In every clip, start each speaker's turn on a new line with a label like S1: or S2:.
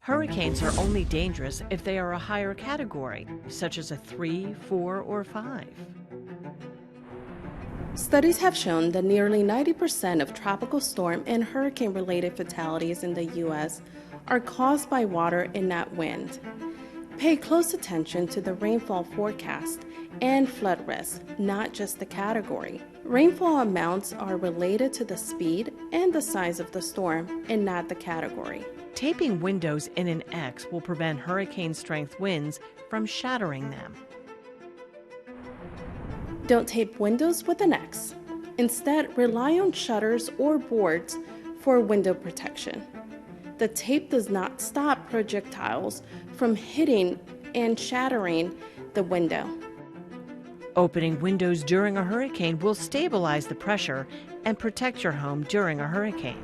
S1: Hurricanes are only dangerous if they are a higher category, such as a 3, 4, or 5.
S2: Studies have shown that nearly 90% of tropical storm and hurricane-related fatalities in the U.S. are caused by water and not wind. Pay close attention to the rainfall forecast and flood risk, not just the category. Rainfall amounts are related to the speed and the size of the storm and not the category.
S1: Taping windows in an X will prevent hurricane-strength winds from shattering them.
S2: Don't tape windows with an X. Instead, rely on shutters or boards for window protection. The tape does not stop projectiles from hitting and shattering the window.
S1: Opening windows during a hurricane will stabilize the pressure and protect your home during a hurricane.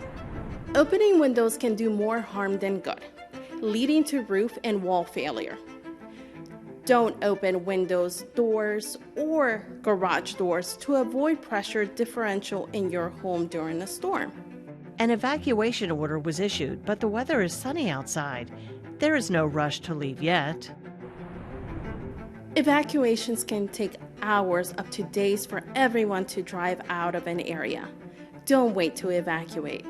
S2: Opening windows can do more harm than good, leading to roof and wall failure. Don't open windows, doors, or garage doors to avoid pressure differential in your home during a storm.
S1: An evacuation order was issued, but the weather is sunny outside. There is no rush to leave yet.
S2: Evacuations can take hours up to days for everyone to drive out of an area. Don't wait to evacuate.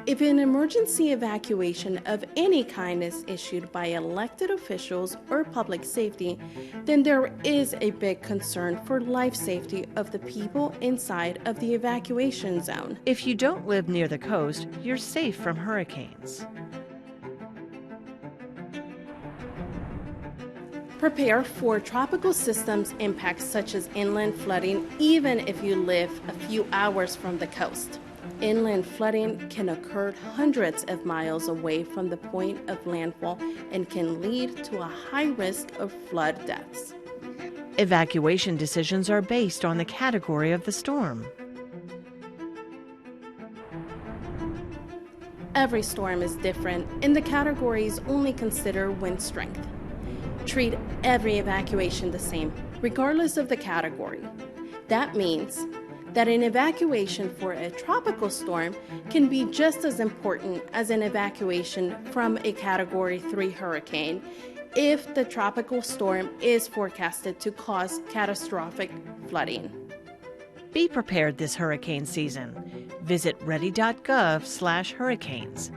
S2: If an emergency evacuation of any kind is issued by elected officials or public safety, then there is a big concern for life safety of the people inside of the evacuation zone.
S1: If you don't live near the coast, you're safe from hurricanes.
S2: Prepare for tropical systems impacts such as inland flooding, even if you live a few hours from the coast. Inland flooding can occur hundreds of miles away from the point of landfall and can lead to a high risk of flood deaths.
S1: Evacuation decisions are based on the category of the storm.
S2: Every storm is different, and the categories only consider wind strength. Treat every evacuation the same, regardless of the category. That means that an evacuation for a tropical storm can be just as important as an evacuation from a Category 3 hurricane if the tropical storm is forecasted to cause catastrophic flooding.
S1: Be prepared this hurricane season. Visit ready.gov/hurricanes.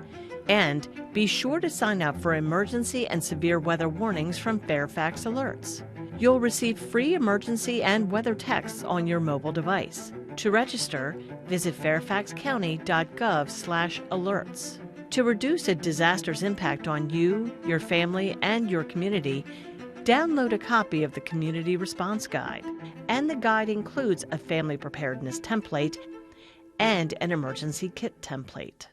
S1: And be sure to sign up for emergency and severe weather warnings from Fairfax Alerts. You'll receive free emergency and weather texts on your mobile device. To register, visit fairfaxcounty.gov/alerts. To reduce a disaster's impact on you, your family, and your community, download a copy of the Community Response Guide. And the guide includes a family preparedness template and an emergency kit template.